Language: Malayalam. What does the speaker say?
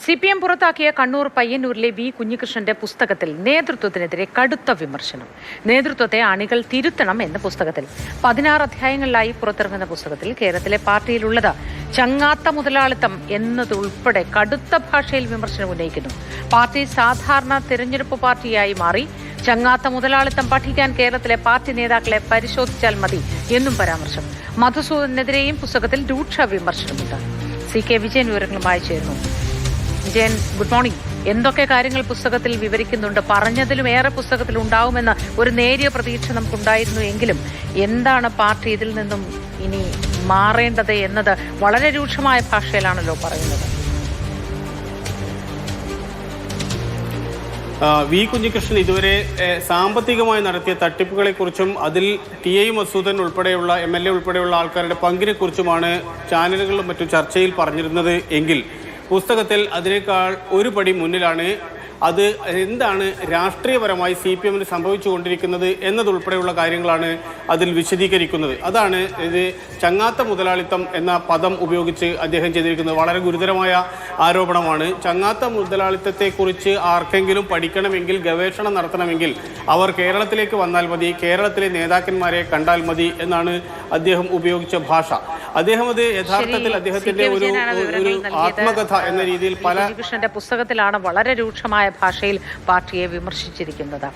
CPM പുറത്താക്കിയ കണ്ണൂർ പയ്യന്നൂരിലെ വി കുഞ്ഞികൃഷ്ണന്റെ പുസ്തകത്തിൽ നേതൃത്വത്തിനെതിരെ കടുത്ത വിമർശനം. നേതൃത്വത്തെ അണികൾ തിരുത്തണം എന്ന പുസ്തകത്തിൽ 16 അധ്യായങ്ങളിലായി പുറത്തിറങ്ങുന്ന പുസ്തകത്തിൽ കേരളത്തിലെ പാർട്ടിയിലുള്ളത് ചങ്ങാത്ത മുതലാളിത്തം എന്നതുൾപ്പെടെ കടുത്ത ഭാഷയിൽ വിമർശനം ഉന്നയിക്കുന്നു. പാർട്ടി സാധാരണ തിരഞ്ഞെടുപ്പ് പാർട്ടിയായി മാറി. ചങ്ങാത്ത മുതലാളിത്തം പഠിക്കാൻ കേരളത്തിലെ പാർട്ടി നേതാക്കളെ പരിശോധിച്ചാൽ മതി എന്നും പരാമർശം. മധുസൂദനെതിരെയും പുസ്തകത്തിൽ രൂക്ഷ വിമർശനമുണ്ട്. CK വിജയൻ വിവരങ്ങളുമായി ചേരുന്നു. Vijayan, good morning. എന്തൊക്കെ കാര്യങ്ങൾ പുസ്തകത്തിൽ വിവരിക്കുന്നുണ്ട്? പറഞ്ഞതിലും ഏറെ പുസ്തകത്തിൽ ഉണ്ടാവുമെന്ന് ഒരു നേരിയ പ്രതീക്ഷ നമുക്കുണ്ടായിരുന്നു. എങ്കിലും എന്താണ് പാർട്ടി ഇതിൽ നിന്നും ഇനി മാറേണ്ടത് എന്നത് വളരെ രൂക്ഷമായ ഭാഷയിലാണല്ലോ പറയുന്നത്. വി കുഞ്ഞികൃഷ്ണൻ ഇതുവരെ സാമ്പത്തികമായി നടത്തിയ തട്ടിപ്പുകളെക്കുറിച്ചും അതിൽ TI മധുസൂദൻ ഉൾപ്പെടെയുള്ള MLA ഉൾപ്പെടെയുള്ള ആൾക്കാരുടെ പങ്കിനെക്കുറിച്ചുമാണ് ചാനലുകളിലും മറ്റും ചർച്ചയിൽ പറഞ്ഞിരുന്നത് എങ്കിൽ പുസ്തകത്തിൽ അതിനേക്കാൾ ഒരു പടി മുന്നിലാണ്. അത് എന്താണ് രാഷ്ട്രീയപരമായി CPM സംഭവിച്ചുകൊണ്ടിരിക്കുന്നത് എന്നതുൾപ്പെടെയുള്ള കാര്യങ്ങളാണ് അതിൽ വിശദീകരിക്കുന്നത്. അതാണ് ഇത് ചങ്ങാത്ത മുതലാളിത്തം എന്ന പദം ഉപയോഗിച്ച് അദ്ദേഹം ചെയ്തിരിക്കുന്നത്. വളരെ ഗുരുതരമായ ആരോപണമാണ്. ചങ്ങാത്ത മുതലാളിത്തത്തെക്കുറിച്ച് ആർക്കെങ്കിലും പഠിക്കണമെങ്കിൽ, ഗവേഷണം നടത്തണമെങ്കിൽ അവർ കേരളത്തിലേക്ക് വന്നാൽ മതി, കേരളത്തിലെ നേതാക്കന്മാരെ കണ്ടാൽ മതി എന്നാണ് അദ്ദേഹം ഉപയോഗിച്ച ഭാഷ. അദ്ദേഹം അത് യഥാർത്ഥത്തിൽ അദ്ദേഹത്തിന്റെ ഒരു ആത്മകഥ എന്ന രീതിയിൽ പല പുസ്തകത്തിലാണ് വളരെ രൂക്ഷമായ ഭാഷയിൽ പാർട്ടിയെ വിമർശിച്ചിരിക്കുന്നത്.